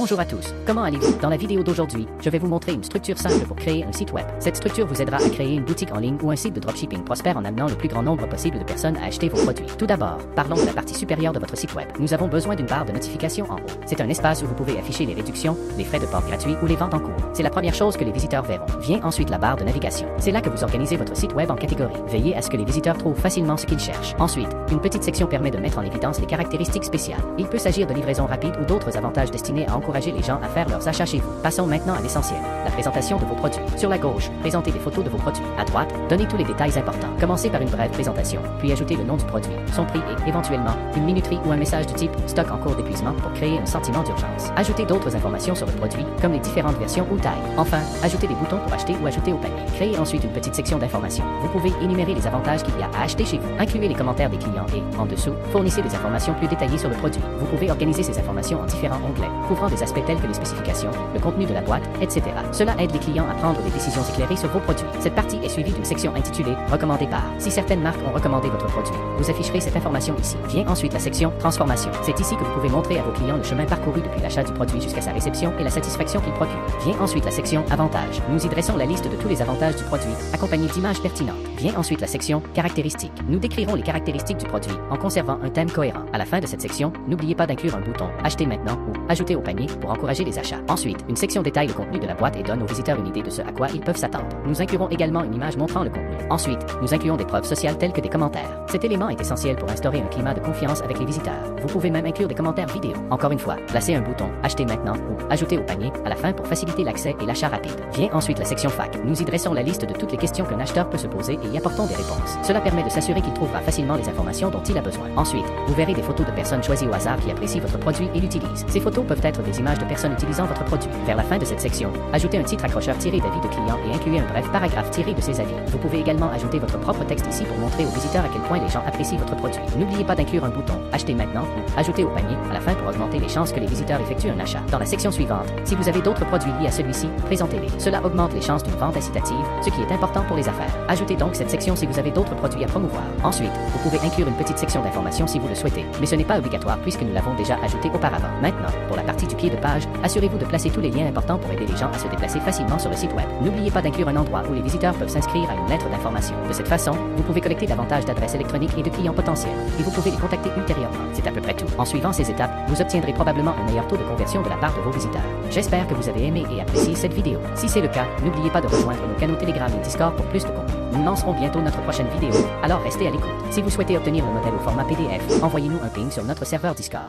Bonjour à tous, comment allez-vous? Dans la vidéo d'aujourd'hui, je vais vous montrer une structure simple pour créer un site web. Cette structure vous aidera à créer une boutique en ligne ou un site de dropshipping prospère en amenant le plus grand nombre possible de personnes à acheter vos produits. Tout d'abord, parlons de la partie supérieure de votre site web. Nous avons besoin d'une barre de notification en haut. C'est un espace où vous pouvez afficher les réductions, les frais de port gratuits ou les ventes en cours. C'est la première chose que les visiteurs verront. Vient ensuite la barre de navigation. C'est là que vous organisez votre site web en catégories. Veillez à ce que les visiteurs trouvent facilement ce qu'ils cherchent. Ensuite, une petite section permet de mettre en évidence les caractéristiques spéciales. Il peut s'agir de livraison rapide ou d'autres avantages destinés à encourager les gens à faire leurs achats chez vous. Passons maintenant à l'essentiel, la présentation de vos produits. Sur la gauche, présentez des photos de vos produits. À droite, donnez tous les détails importants. Commencez par une brève présentation, puis ajoutez le nom du produit, son prix et, éventuellement, une minuterie ou un message du type « stock en cours d'épuisement » pour créer un sentiment d'urgence. Ajoutez d'autres informations sur le produit, comme les différentes versions ou tailles. Enfin, ajoutez des boutons pour acheter ou ajouter au panier. Créez ensuite une petite section d'informations. Vous pouvez énumérer les avantages qu'il y a à acheter chez vous. Incluez les commentaires des clients et, en dessous, fournissez des informations plus détaillées sur le produit. Vous pouvez organiser ces informations en différents onglets, couvrant des aspects tels que les spécifications, le contenu de la boîte, etc. Cela aide les clients à prendre des décisions éclairées sur vos produits. Cette partie est suivie d'une section intitulée « Recommandé par ». Si certaines marques ont recommandé votre produit, vous afficherez cette information ici. Vient ensuite la section « Transformation ». C'est ici que vous pouvez montrer à vos clients le chemin parcouru depuis l'achat du produit jusqu'à sa réception et la satisfaction qu'il procure. Vient ensuite la section « Avantages ». Nous y dressons la liste de tous les avantages du produit, accompagnés d'images pertinentes. Vient ensuite la section « Caractéristiques ». Nous décrirons les caractéristiques du produit en conservant un thème cohérent. À la fin de cette section, n'oubliez pas d'inclure un bouton « Acheter maintenant » ou « Ajouter au panier » pour encourager les achats. Ensuite, une section détaille le contenu de la boîte et donne aux visiteurs une idée de ce à quoi ils peuvent s'attendre. Nous inclurons également une image montrant le contenu. Ensuite, nous incluons des preuves sociales telles que des commentaires. Cet élément est essentiel pour instaurer un climat de confiance avec les visiteurs. Vous pouvez même inclure des commentaires vidéo. Encore une fois, placez un bouton « Acheter maintenant » ou « Ajouter au panier » à la fin pour faciliter l'accès et l'achat rapide. Vient ensuite la section fac. Nous y dressons la liste de toutes les questions qu'un acheteur peut se poser et y apportons des réponses. Cela permet de s'assurer qu'il trouvera facilement les informations dont il a besoin. Ensuite, vous verrez des photos de personnes choisies au hasard qui apprécient votre produit et l'utilisent. Ces photos peuvent être des images de personnes utilisant votre produit. Vers la fin de cette section, ajoutez un titre accrocheur tiré d'avis de clients et incluez un bref paragraphe tiré de ces avis. Vous pouvez également ajouter votre propre texte ici pour montrer aux visiteurs à quel point les gens apprécient votre produit. N'oubliez pas d'inclure un bouton « Acheter maintenant » ou « Ajouter au panier » à la fin pour augmenter les chances que les visiteurs effectuent un achat. Dans la section suivante, si vous avez d'autres produits liés à celui-ci, présentez-les. Cela augmente les chances d'une vente incitative, ce qui est important pour les affaires. Ajoutez donc cette section si vous avez d'autres produits à promouvoir. Ensuite, vous pouvez inclure une petite section d'information si vous le souhaitez, mais ce n'est pas obligatoire puisque nous l'avons déjà ajouté auparavant. Maintenant, pour la partie du pied de page, assurez-vous de placer tous les liens importants pour aider les gens à se déplacer facilement sur le site web. N'oubliez pas d'inclure un endroit où les visiteurs peuvent s'inscrire à une lettre d'information. De cette façon, vous pouvez collecter davantage d'adresses électroniques et de clients potentiels, et vous pouvez les contacter ultérieurement. C'est à peu près tout. En suivant ces étapes, vous obtiendrez probablement un meilleur taux de conversion de la part de vos visiteurs. J'espère que vous avez aimé et apprécié cette vidéo. Si c'est le cas, n'oubliez pas de rejoindre nos canaux Telegram et Discord pour plus de contenu. Nous lancerons bientôt notre prochaine vidéo, alors restez à l'écoute. Si vous souhaitez obtenir le modèle au format PDF, envoyez-nous un ping sur notre serveur Discord.